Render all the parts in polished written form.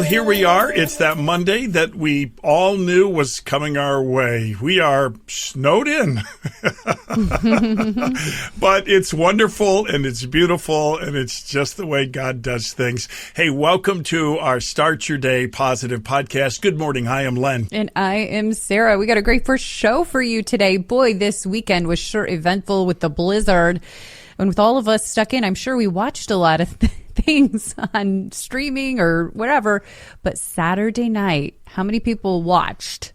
here we are. It's that Monday that we all knew was coming our way. We are snowed in. But it's wonderful and it's beautiful and it's just the way God does things. Hey, welcome to our Start Your Day Positive podcast. Good morning. I am Len. And I am Sarah. We got a great first show for you today. Boy, this weekend was sure eventful with the blizzard. And with all of us stuck in, I'm sure we watched a lot of things on streaming or whatever. But Saturday night, how many people watched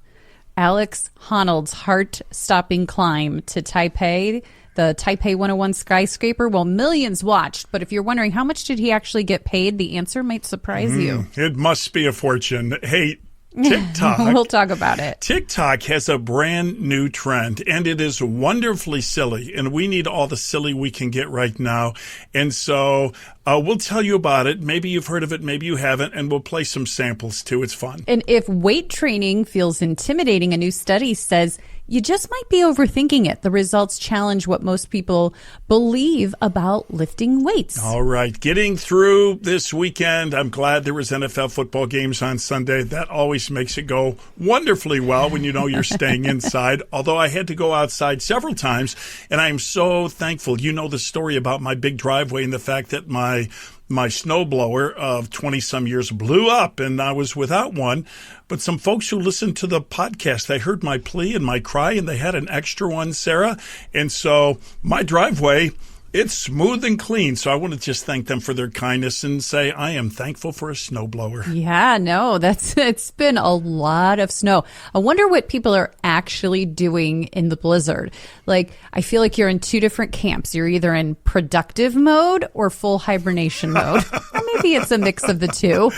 Alex Honnold's heart-stopping climb to Taipei, the Taipei 101 skyscraper? Well, millions watched. But if you're wondering how much did he actually get paid, the answer might surprise you. It must be a fortune. Hey, TikTok. We'll talk about it. TikTok has a brand new trend, and it is wonderfully silly, and we need all the silly we can get right now. And so we'll tell you about it. Maybe you've heard of it, maybe you haven't, and we'll play some samples too. It's fun. And if weight training feels intimidating, a new study says you just might be overthinking it. The results challenge what most people believe about lifting weights. All right. Getting through this weekend. I'm glad there was NFL football games on Sunday. That always makes it go wonderfully well when you know you're staying inside. Although I had to go outside several times, and I'm so thankful. You know the story about my big driveway and the fact that my snowblower of 20-some years blew up, and I was without one. But some folks who listened to the podcast, they heard my plea and my cry, and they had an extra one, Sarah. And so my driveway, it's smooth and clean. So I want to just thank them for their kindness and say I am thankful for a snowblower. Yeah, no, it's been a lot of snow. I wonder what people are actually doing in the blizzard. Like, I feel like you're in two different camps. You're either in productive mode or full hibernation mode. Or maybe it's a mix of the two.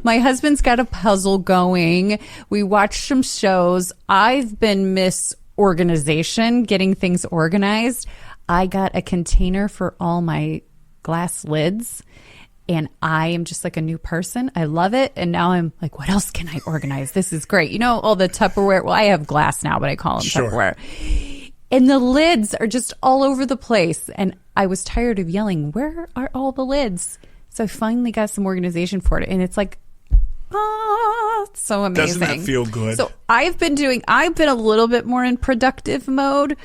My husband's got a puzzle going. We watched some shows. I've been Miss Organization, getting things organized. I got a container for all my glass lids, and I am just like a new person. I love it. And now I'm like, what else can I organize? This is great. You know, all the Tupperware. Well, I have glass now, but I call them Tupperware. And the lids are just all over the place. And I was tired of yelling, where are all the lids? So I finally got some organization for it. And it's like, it's so amazing. Doesn't that feel good? So I've been a little bit more in productive mode.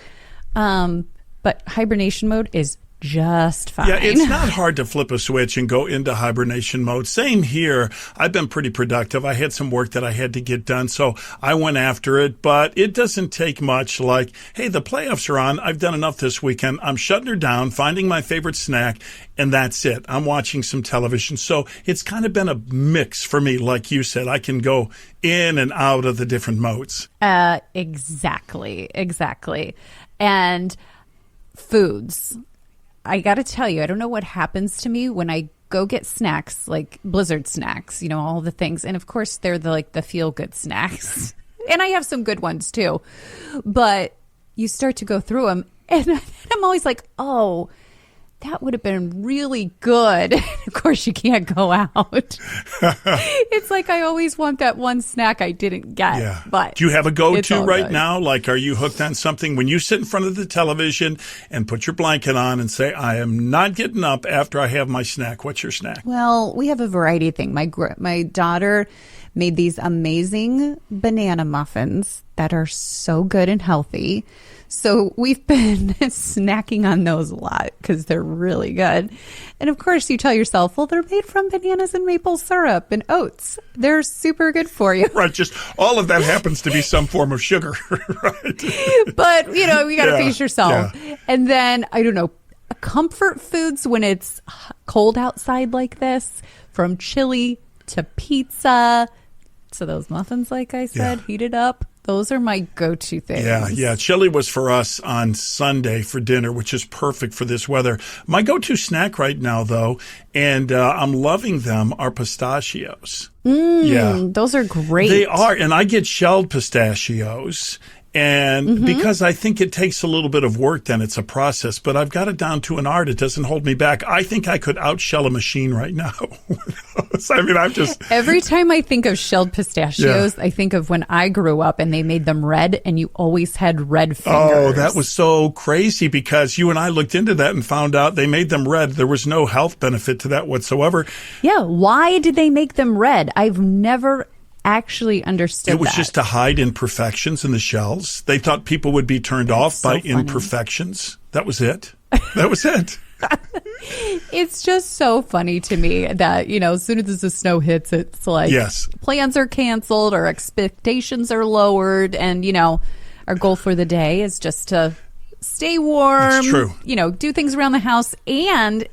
But hibernation mode is just fine. Yeah, it's not hard to flip a switch and go into hibernation mode. Same here. I've been pretty productive. I had some work that I had to get done, so I went after it. But it doesn't take much. Like, hey, the playoffs are on. I've done enough this weekend. I'm shutting her down, finding my favorite snack, and that's it. I'm watching some television. So it's kind of been a mix for me. Like you said, I can go in and out of the different modes. Exactly. And foods. I got to tell you, I don't know what happens to me when I go get snacks, like blizzard snacks, you know, all the things. And of course, they're the feel-good snacks. And I have some good ones too. But you start to go through them, and I'm always like, oh, that would have been really good. Of course, you can't go out. It's like I always want that one snack I didn't get. Yeah. But do you have a go-to right good. now? Like, are you hooked on something when you sit in front of the television and put your blanket on and say, I am not getting up after I have my snack? What's your snack? Well, we have a variety of things. My daughter made these amazing banana muffins that are so good and healthy. So we've been snacking on those a lot because they're really good. And of course, you tell yourself, well, they're made from bananas and maple syrup and oats. They're super good for you. Right. Just all of that happens to be some form of sugar. Right. But, you know, you got to feed yourself. Yeah. And then, I don't know, comfort foods when it's cold outside like this, from chili to pizza. So those muffins, like I said, heated up. Those are my go-to things. Yeah. Chili was for us on Sunday for dinner, which is perfect for this weather. My go-to snack right now, though, and I'm loving them, are pistachios. Those are great. They are, and I get shelled pistachios. And because I think it takes a little bit of work, then it's a process, but I've got it down to an art. It doesn't hold me back. I think I could outshell a machine right now. I mean, I'm just... Every time I think of shelled pistachios, I think of when I grew up and they made them red and you always had red fingers. Oh, that was so crazy because you and I looked into that and found out they made them red. There was no health benefit to that whatsoever. Yeah. Why did they make them red? I've never actually understood it was that. Just to hide imperfections in the shells. They thought people would be turned off by imperfections. That was it. That was it. It's just so funny to me that, as soon as the snow hits, it's like plans are canceled or expectations are lowered. And, our goal for the day is just to stay warm, it's true. Do things around the house and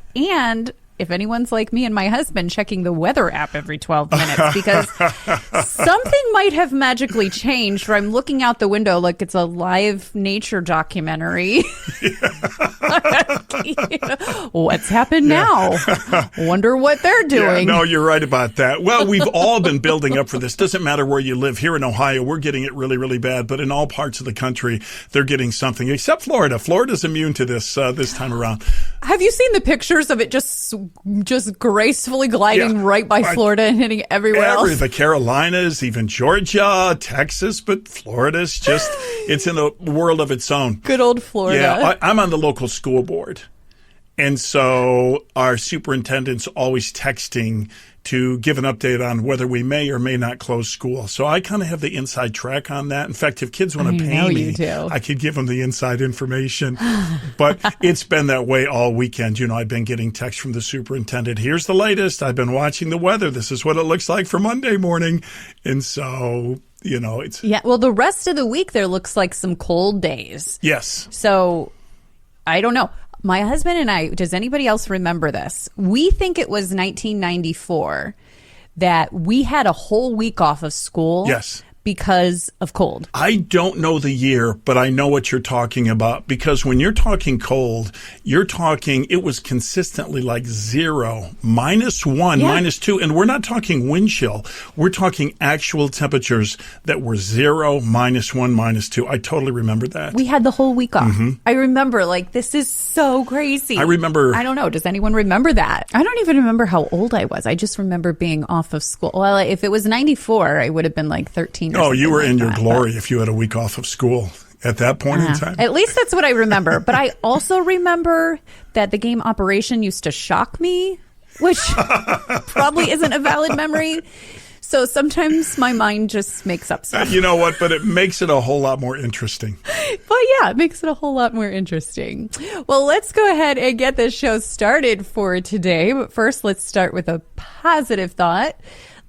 if anyone's like me and my husband, checking the weather app every 12 minutes because something might have magically changed or I'm looking out the window like it's a live nature documentary. What's happened now? Wonder what they're doing. Yeah, no, you're right about that. Well, we've all been building up for this. Doesn't matter where you live. Here in Ohio, we're getting it really, really bad. But in all parts of the country, they're getting something, except Florida. Florida's immune to this this time around. Have you seen the pictures of it just gracefully gliding right by Florida and hitting everywhere else? The Carolinas, even Georgia, Texas, but Florida's just, it's in a world of its own. Good old Florida. Yeah, I'm on the local school board. And so our superintendent's always texting to give an update on whether we may or may not close school. So I kind of have the inside track on that. In fact, if kids want to pay me, I could give them the inside information. But it's been that way all weekend. I've been getting texts from the superintendent. Here's the latest. I've been watching the weather. This is what it looks like for Monday morning. And so, it's... Yeah, well, the rest of the week there looks like some cold days. Yes. So, I don't know. My husband and I, does anybody else remember this? We think it was 1994 that we had a whole week off of school. Yes. Because of cold. I don't know the year, but I know what you're talking about. Because when you're talking cold, you're talking, it was consistently like 0, -1, -2. And we're not talking wind chill. We're talking actual temperatures that were 0, -1, -2. I totally remember that. We had the whole week off. I remember, this is so crazy. I remember. I don't know. Does anyone remember that? I don't even remember how old I was. I just remember being off of school. Well, if it was 94, I would have been like 13. Oh, you were in your glory if you had a week off of school at that point in time. At least that's what I remember. But I also remember that the game Operation used to shock me, which probably isn't a valid memory. So sometimes my mind just makes up stuff. You know what? But it makes it a whole lot more interesting. But yeah, it makes it a whole lot more interesting. Well, let's go ahead and get this show started for today. But first, let's start with a positive thought.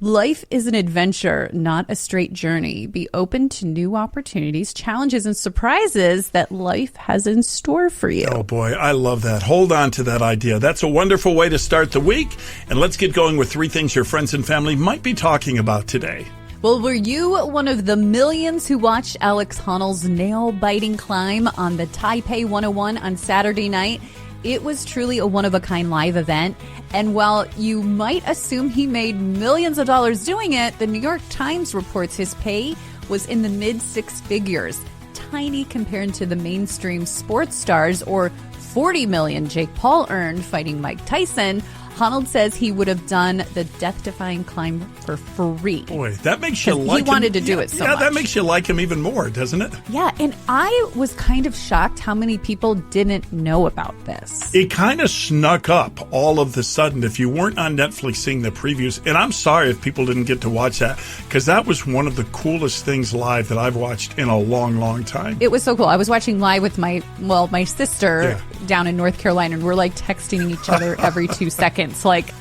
Life is an adventure, not a straight journey. Be open to new opportunities, challenges, and surprises that life has in store for you. Oh, boy, I love that. Hold on to that idea. That's a wonderful way to start the week. And let's get going with 3 things your friends and family might be talking about today. Well, were you one of the millions who watched Alex Honnold's nail-biting climb on the Taipei 101 on Saturday night? It was truly a one-of-a-kind live event. And while you might assume he made millions of dollars doing it, the New York Times reports his pay was in the mid-6 figures, tiny compared to the mainstream sports stars or $40 million Jake Paul earned fighting Mike Tyson. Honnold says he would have done the death-defying climb for free. Boy, that makes you like him. He wanted to do it so much. Yeah, that makes you like him even more, doesn't it? Yeah, and I was kind of shocked how many people didn't know about this. It kind of snuck up all of the sudden if you weren't on Netflix seeing the previews. And I'm sorry if people didn't get to watch that, because that was one of the coolest things live that I've watched in a long, long time. It was so cool. I was watching live with my sister down in North Carolina, and we're like texting each other every 2 seconds. Like,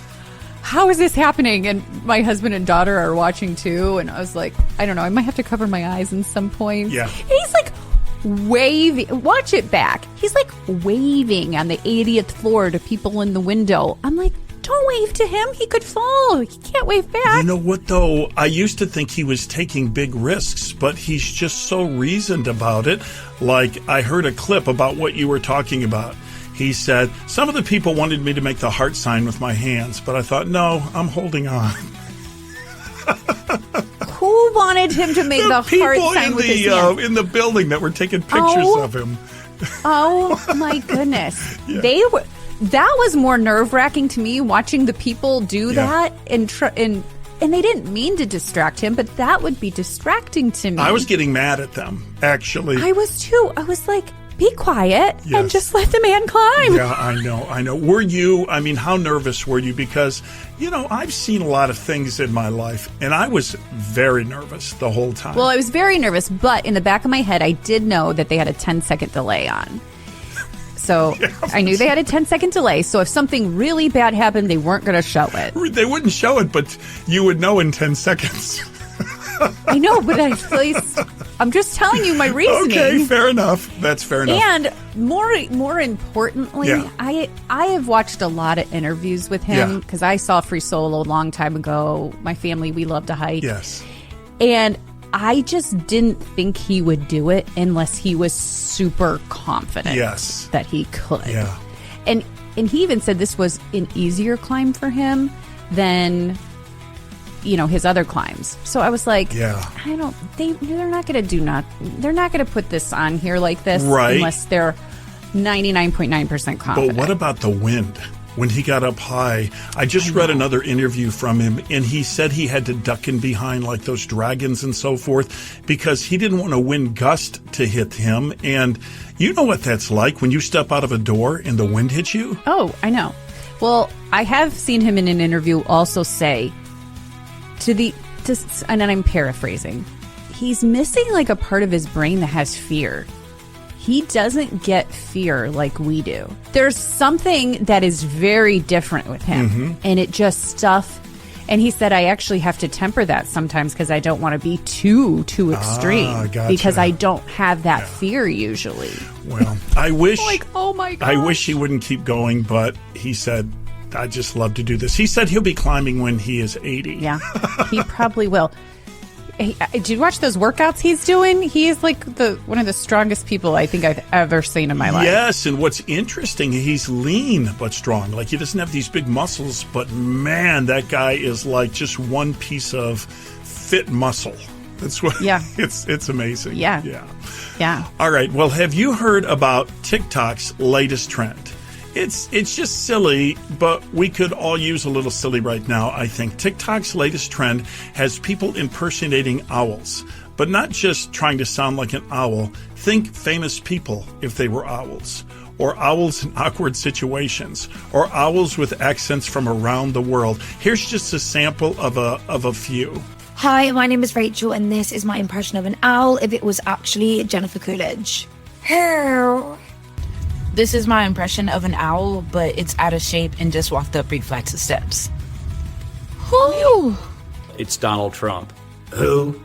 how is this happening? And my husband and daughter are watching too. And I was like, I don't know, I might have to cover my eyes in some points. Yeah. And he's like waving. Watch it back. He's like waving on the 80th floor to people in the window. I'm like, don't wave to him. He could fall. He can't wave back. You know what, though? I used to think he was taking big risks, but he's just so reasoned about it. Like, I heard a clip about what you were talking about. He said, some of the people wanted me to make the heart sign with my hands, but I thought, no, I'm holding on. Who wanted him to make the heart people sign in with his the hands. in the building that were taking pictures Oh. of him. Oh my goodness. Yeah. They were that was more nerve-wracking to me watching the people do that and they didn't mean to distract him, but that would be distracting to me. I was getting mad at them, actually. I was too. I was like, be quiet Yes. and just let the man climb. Yeah, I know. Were you, how nervous were you? Because, I've seen a lot of things in my life, and I was very nervous the whole time. Well, I was very nervous, but in the back of my head, I did know that they had a 10-second delay on. So I knew they had a 10-second delay. So if something really bad happened, they weren't going to show it. They wouldn't show it, but you would know in 10 seconds. I know, but at least I'm just telling you my reasoning. Okay, fair enough. That's fair enough. And more importantly, Yeah. I have watched a lot of interviews with him because I saw Free Solo a long time ago. My family, we love to hike. Yes. And I just didn't think he would do it unless he was super confident that he could. Yeah. And he even said this was an easier climb for him than his other climbs. So I was like, they're not going to they're not going to put this on here like this unless they're 99.9% confident. But what about the wind? When he got up high, I just read another interview from him, and he said he had to duck in behind like those dragons and so forth because he didn't want a wind gust to hit him. And you know what that's like when you step out of a door and the wind hits you? Oh, I know. Well, I have seen him in an interview also say and then I'm paraphrasing, he's missing like a part of his brain that has fear. He doesn't get fear like we do. There's something that is very different with him, and it just stuff. And he said, I actually have to temper that sometimes because I don't want to be too extreme because I don't have that fear usually. Well, I wish, oh my God, I wish he wouldn't keep going, but he said, I just love to do this. He said he'll be climbing when he is 80. Yeah, he probably will. Did you watch those workouts he's doing? He is like one of the strongest people I think I've ever seen in my life. Yes, and what's interesting, he's lean but strong. Like, he doesn't have these big muscles, but man, that guy is like just one piece of fit muscle. That's what. Yeah, it's amazing. Yeah. All right. Well, have you heard about TikTok's latest trend? It's just silly, but we could all use a little silly right now, I think. TikTok's latest trend has people impersonating owls, but not just trying to sound like an owl. Think famous people if they were owls, or owls in awkward situations, or owls with accents from around the world. Here's just a sample of a few. Hi, my name is Rachel, and this is my impression of an owl if it was actually Jennifer Coolidge. Hello. This is my impression of an owl, but it's out of shape and just walked up 3 flights of steps. Who? It's Donald Trump. Who?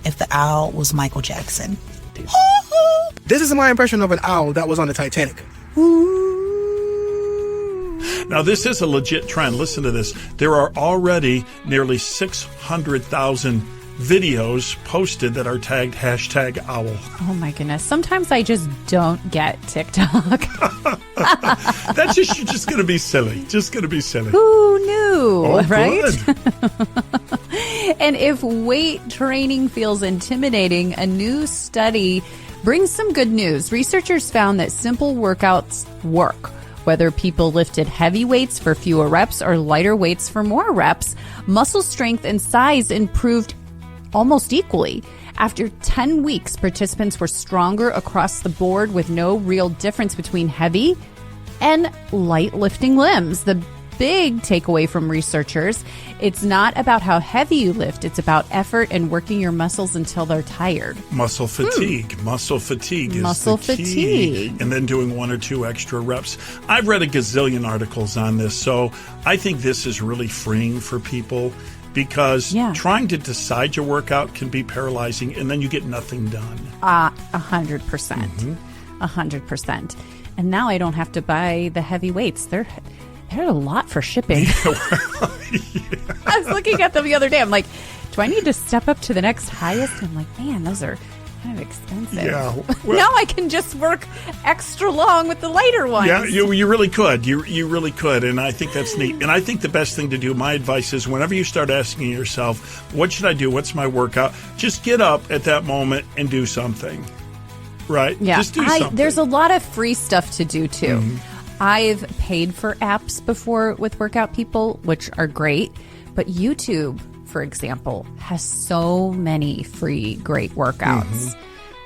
If the owl was Michael Jackson. This is my impression of an owl that was on the Titanic. Now, this is a legit trend. Listen to this. There are already nearly 600,000 videos posted that are tagged #owl. Oh my goodness. Sometimes I just don't get TikTok. That's just going to be silly. Just going to be silly. Who knew, right? Good. And if weight training feels intimidating, a new study brings some good news. Researchers found that simple workouts work. Whether people lifted heavy weights for fewer reps or lighter weights for more reps, muscle strength and size improved almost equally. After 10 weeks, participants were stronger across the board with no real difference between heavy and light lifting limbs. The big takeaway from researchers, it's not about how heavy you lift, it's about effort and working your muscles until they're tired. Muscle fatigue. Muscle fatigue is Muscle the key. fatigue. And then doing 1 or 2 extra reps. I've read a gazillion articles on this, so I think this is really freeing for people because trying to decide your workout can be paralyzing and then you get nothing done. 100%. 100%. And now I don't have to buy the heavy weights. They're a lot for shipping. I was looking at them the other day. I'm like, do I need to step up to the next highest? I'm like, man, those are kind of expensive. Yeah. Well, now I can just work extra long with the lighter ones. yeah, you really could. You really could, and I think that's neat. And I think the best thing to do, my advice is, whenever you start asking yourself, what should I do? What's my workout? Just get up at that moment and do something. Right? Yeah. Just do something. There's a lot of free stuff to do, too. I've paid for apps before with Workout People, which are great. But YouTube, for example, has so many free great workouts.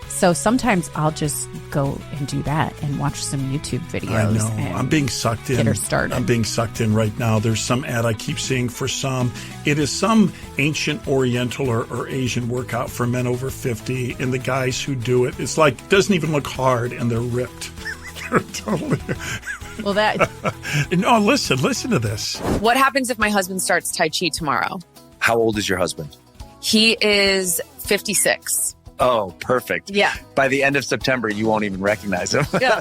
So sometimes I'll just go and do that and watch some YouTube videos. I know. I'm being sucked in. Get her started. I'm being sucked in right now. There's some ad I keep seeing for some. It is some ancient Oriental or Asian workout for men over 50. And the guys who do it, it's like, doesn't even look hard, and they're ripped. They're totally... Well, that... No, listen to this. What happens if my husband starts Tai Chi tomorrow? How old is your husband? He is 56. Oh, perfect. Yeah. By the end of September, you won't even recognize him. Yeah.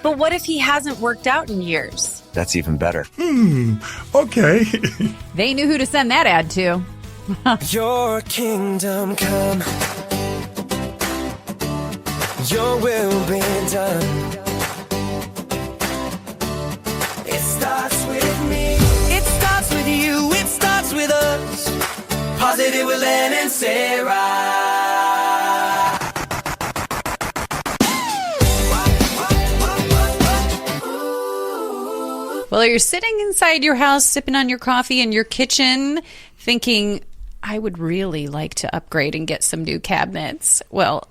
But what if he hasn't worked out in years? That's even better. Okay. They knew who to send that ad to. Your kingdom come. Your will be done. It starts with me. It starts with you. It starts with us. Positive with Len and Sarah. Well, you're sitting inside your house, sipping on your coffee in your kitchen, thinking, I would really like to upgrade and get some new cabinets. Well,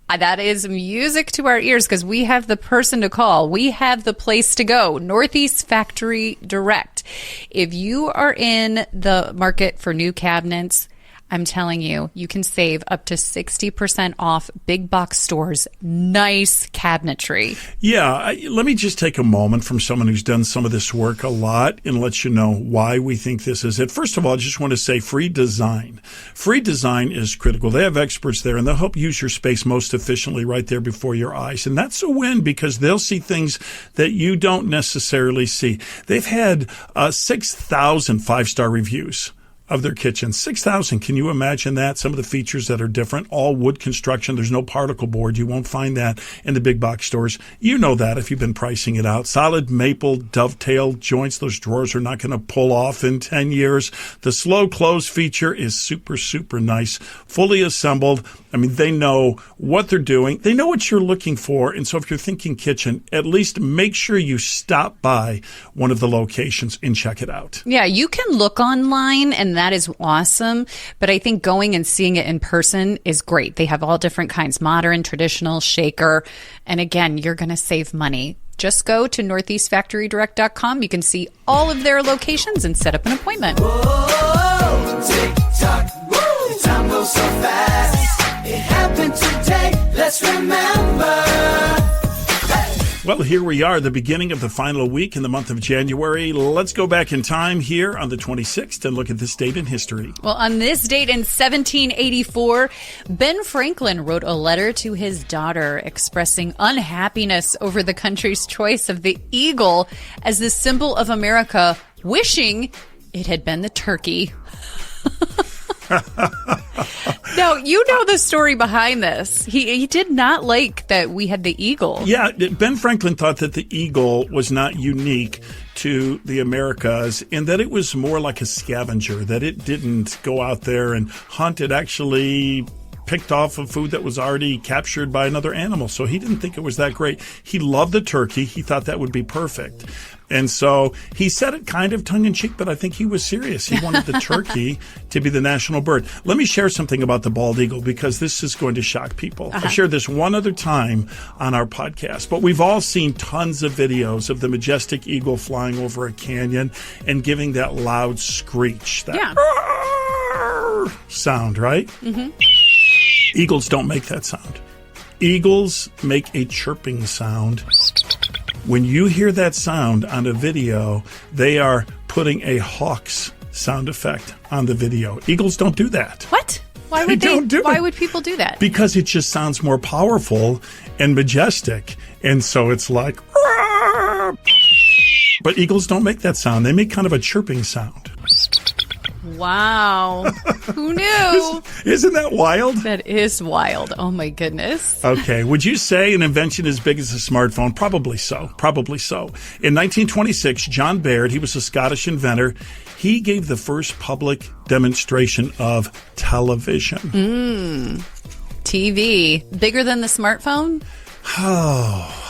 that is music to our ears, because we have the person to call. We have the place to go. Northeast Factory Direct. If you are in the market for new cabinets, I'm telling you, you can save up to 60% off big box stores' nice cabinetry. Yeah, let me just take a moment from someone who's done some of this work a lot and let you know why we think this is it. First of all, I just want to say free design. Free design is critical. They have experts there, and they'll help use your space most efficiently right there before your eyes. And that's a win, because they'll see things that you don't necessarily see. They've had 6,000 five-star reviews of their kitchen. 6,000. Can you imagine that? Some of the features that are different, all wood construction. There's no particle board. You won't find that in the big box stores. You know that if you've been pricing it out. Solid maple dovetail joints. Those drawers are not going to pull off in 10 years. The slow close feature is super, super nice. Fully assembled. I mean, they know what they're doing. They know what you're looking for. And so if you're thinking kitchen, at least make sure you stop by one of the locations and check it out. Yeah, you can look online, and that is awesome. But I think going and seeing it in person is great. They have all different kinds, modern, traditional, shaker. And again, you're going to save money. Just go to northeastfactorydirect.com. You can see all of their locations and set up an appointment. Whoa, tick tock, woo, time goes so fast. It happened today, let's remember. Well, here we are, the beginning of the final week in the month of January. Let's go back in time here on the 26th and look at this date in history. Well, on this date in 1784, Ben Franklin wrote a letter to his daughter expressing unhappiness over the country's choice of the eagle as the symbol of America, wishing it had been the turkey. Now, you know the story behind this. He did not like that we had the eagle. Yeah, Ben Franklin thought that the eagle was not unique to the Americas, and that it was more like a scavenger, that it didn't go out there and hunt. It actually picked off of food that was already captured by another animal. So he didn't think it was that great. He loved the turkey. He thought that would be perfect. And so he said it kind of tongue-in-cheek, but I think he was serious. He wanted the turkey to be the national bird. Let me share something about the bald eagle, because this is going to shock people. I shared this one other time on our podcast, but we've all seen tons of videos of the majestic eagle flying over a canyon and giving that loud screech, that sound, right? Mm-hmm. Eagles don't make that sound. Eagles make a chirping sound. When you hear that sound on a video, they are putting a hawk's sound effect on the video. Eagles don't do that. What? Why would why would people do that? Because it just sounds more powerful and majestic. And so it's like, but eagles don't make that sound. They make kind of a chirping sound. Wow. Who knew? Isn't that wild? That is wild. Oh, my goodness. Okay. Would you say an invention as big as a smartphone? Probably so. Probably so. In 1926, John Baird, he was a Scottish inventor. He gave the first public demonstration of television. TV. Bigger than the smartphone? Oh.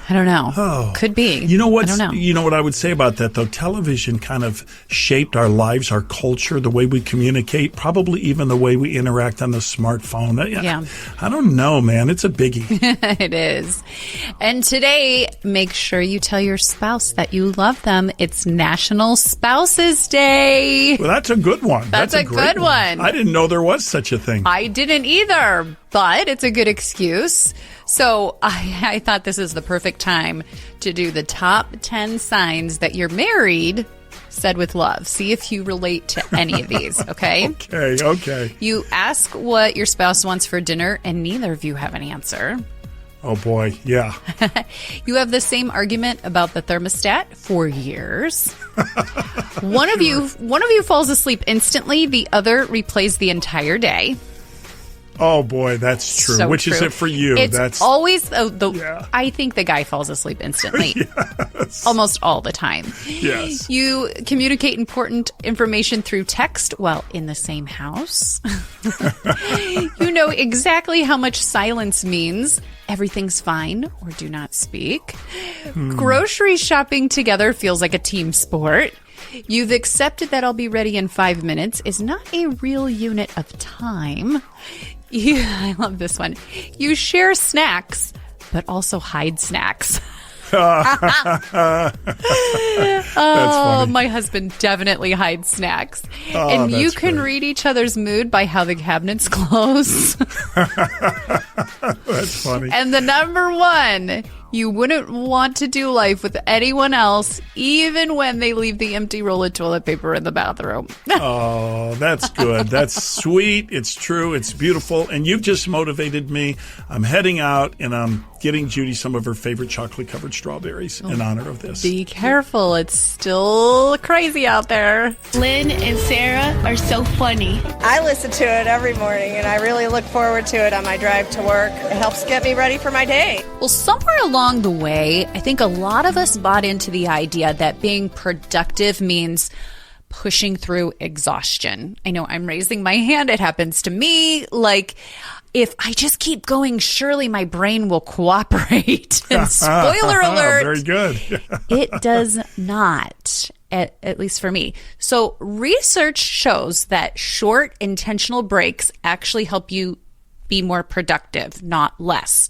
I don't know. Oh. Could be. You know what? I don't know. You know what I would say about that, though? Television kind of shaped our lives, our culture, the way we communicate, probably even the way we interact on the smartphone. Yeah. I don't know, man. It's a biggie. It is. And today, make sure you tell your spouse that you love them. It's National Spouses Day. Well, that's a good one. That's a great good one. I didn't know there was such a thing. I didn't either, but it's a good excuse. So I thought this is the perfect time to do the top 10 signs that you're married, said with love. See if you relate to any of these, okay? Okay. You ask what your spouse wants for dinner, and neither of you have an answer. Oh, boy. Yeah. You have the same argument about the thermostat for years. One of you falls asleep instantly. The other replays the entire day. Oh, boy, that's true. So Which true. is it for you? It's always I think the guy falls asleep instantly. Yes. Almost all the time. Yes. You communicate important information through text while in the same house. You know exactly how much silence means. Everything's fine or do not speak. Grocery shopping together feels like a team sport. You've accepted that I'll be ready in 5 minutes is not a real unit of time. I love this one. You share snacks, but also hide snacks. That's funny. My husband definitely hides snacks. Oh, And you that's can great. read each other's mood by how the cabinets close. That's funny. And the number one, you wouldn't want to do life with anyone else, even when they leave the empty roll of toilet paper in the bathroom. Oh, that's good. That's sweet. It's true. It's beautiful. And you've just motivated me. I'm heading out and I'm getting Judy some of her favorite chocolate-covered strawberries in honor of this. Be careful. It's still crazy out there. Lynn and Sarah are so funny. I listen to it every morning, and I really look forward to it on my drive to work. It helps get me ready for my day. Well, somewhere along the way, I think a lot of us bought into the idea that being productive means pushing through exhaustion. I know I'm raising my hand. It happens to me. Like, if I just keep going, surely my brain will cooperate. And spoiler alert. Very good. It does not, at least for me. So research shows that short intentional breaks actually help you be more productive, not less.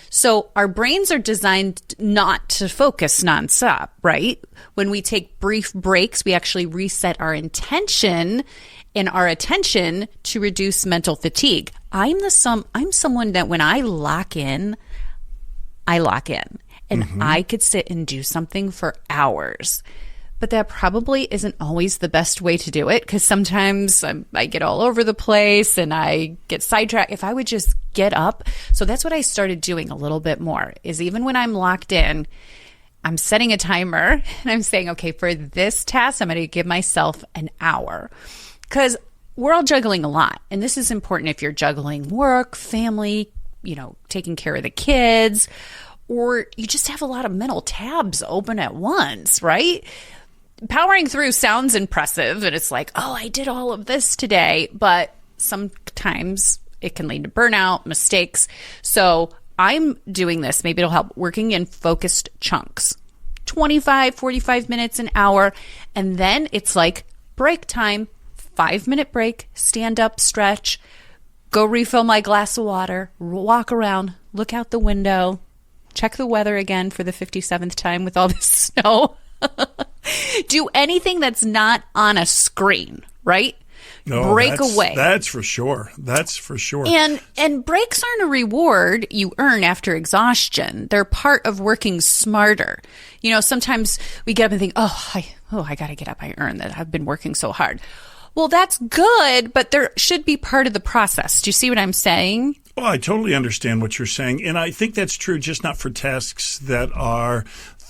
So our brains are designed not to focus nonstop, right? When we take brief breaks, we actually reset our intention and our attention to reduce mental fatigue. I'm someone that when I lock in, and I could sit and do something for hours. But that probably isn't always the best way to do it, because sometimes I get all over the place and I get sidetracked. If I would just get up. So that's what I started doing a little bit more, is even when I'm locked in, I'm setting a timer and I'm saying, okay, for this task, I'm going to give myself an hour, because we're all juggling a lot. And this is important if you're juggling work, family, taking care of the kids, or you just have a lot of mental tabs open at once, right? Powering through sounds impressive, and it's like, oh, I did all of this today, but sometimes it can lead to burnout, mistakes. So I'm doing this, maybe it'll help, working in focused chunks, 25, 45 minutes, an hour, and then it's like break time, 5-minute break, stand up, stretch, go refill my glass of water, walk around, look out the window, check the weather again for the 57th time with all this snow. Do anything that's not on a screen, right? No, break away. That's for sure. That's for sure. And breaks aren't a reward you earn after exhaustion. They're part of working smarter. Sometimes we get up and think, I got to get up. I earned that. I've been working so hard. Well, that's good, but there should be part of the process. Do you see what I'm saying? Well, I totally understand what you're saying. And I think that's true, just not for tasks that are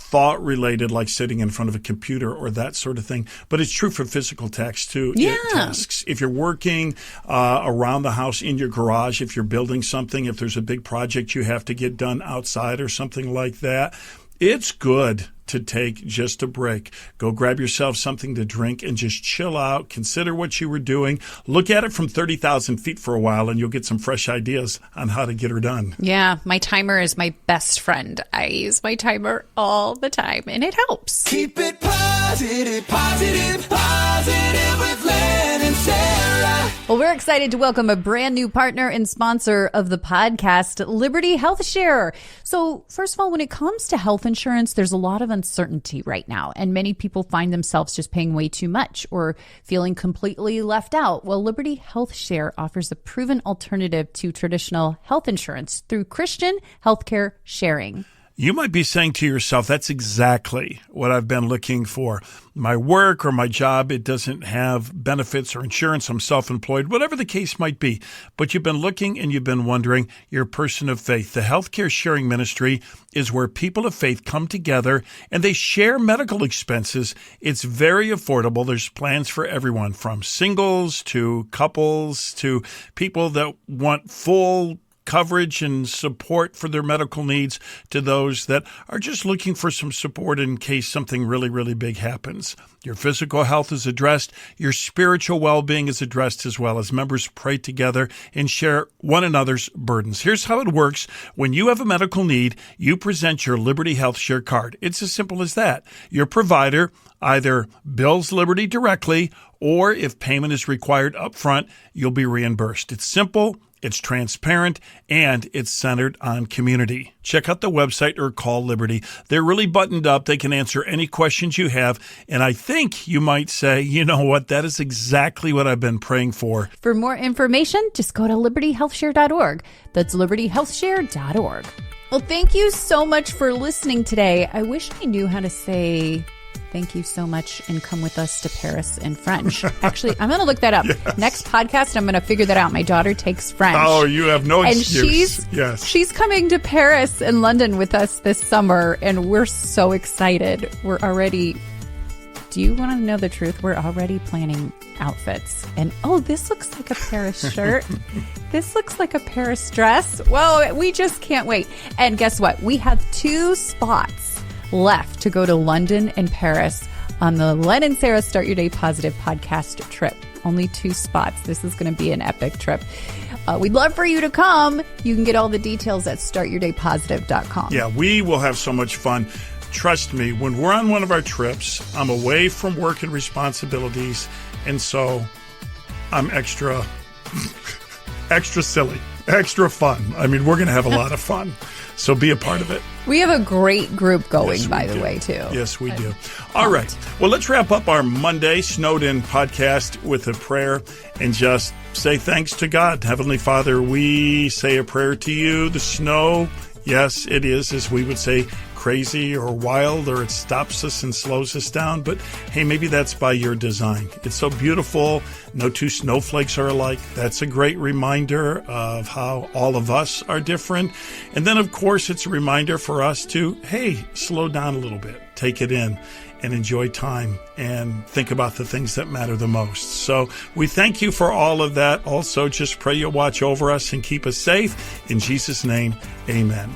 thought related, like sitting in front of a computer or that sort of thing. But it's true for physical tasks too. Tasks. If you're working around the house in your garage, if you're building something, if there's a big project you have to get done outside or something like that, it's good to take just a break. Go grab yourself something to drink and just chill out. Consider what you were doing. Look at it from 30,000 feet for a while, and you'll get some fresh ideas on how to get her done. Yeah, my timer is my best friend. I use my timer all the time, and it helps. Keep it positive, positive, positive with Len and Sarah. Well, we're excited to welcome a brand new partner and sponsor of the podcast, Liberty Health Share. So, first of all, when it comes to health insurance, there's a lot of uncertainty right now, and many people find themselves just paying way too much or feeling completely left out. Well, Liberty Health Share offers a proven alternative to traditional health insurance through Christian healthcare sharing. You might be saying to yourself, that's exactly what I've been looking for. My work or my job, it doesn't have benefits or insurance. I'm self-employed, whatever the case might be. But you've been looking and you've been wondering, you're a person of faith. The healthcare sharing ministry is where people of faith come together and they share medical expenses. It's very affordable. There's plans for everyone, from singles to couples to people that want full coverage and support for their medical needs, to those that are just looking for some support in case something really, really big happens. Your physical health is addressed. Your spiritual well-being is addressed as well, as members pray together and share one another's burdens. Here's how it works. When you have a medical need, you present your Liberty Health Share card. It's as simple as that. Your provider either bills Liberty directly, or if payment is required up front, you'll be reimbursed. It's simple. It's transparent, and it's centered on community. Check out the website or call Liberty. They're really buttoned up. They can answer any questions you have. And I think you might say, you know what, that is exactly what I've been praying for. For more information, just go to libertyhealthshare.org. That's libertyhealthshare.org. Well, thank you so much for listening today. I wish I knew how to say thank you so much and come with us to Paris in French. Actually, I'm going to look that up. Yes. Next podcast, I'm going to figure that out. My daughter takes French. Oh, you have no excuse. And she's coming to Paris and London with us this summer, and we're so excited. We're already... Do you want to know the truth? We're already planning outfits. And, oh, this looks like a Paris shirt. This looks like a Paris dress. Whoa, we just can't wait. And guess what? We have 2 spots left to go to London and Paris on the Len and Sarah Start Your Day Positive podcast trip. Only 2 spots. This is going to be an epic trip. We'd love for you to come. You can get all the details at startyourdaypositive.com. Yeah, we will have so much fun. Trust me, when we're on one of our trips, I'm away from work and responsibilities, and so I'm extra silly, extra fun. I mean, we're going to have a lot of fun. So be a part of it. We have a great group going, Yes, by the way, too. Yes, we do. All right. Well, let's wrap up our Monday Snowed In podcast with a prayer and just say thanks to God. Heavenly Father, we say a prayer to you. The snow, yes, it is, as we would say, crazy or wild, or it stops us and slows us down. But hey, maybe that's by your design. It's so beautiful. No 2 snowflakes are alike. That's a great reminder of how all of us are different. And then, of course, it's a reminder for us to, hey, slow down a little bit, take it in, and enjoy time and think about the things that matter the most. So we thank you for all of that. Also, just pray you'll watch over us and keep us safe. In Jesus' name, amen.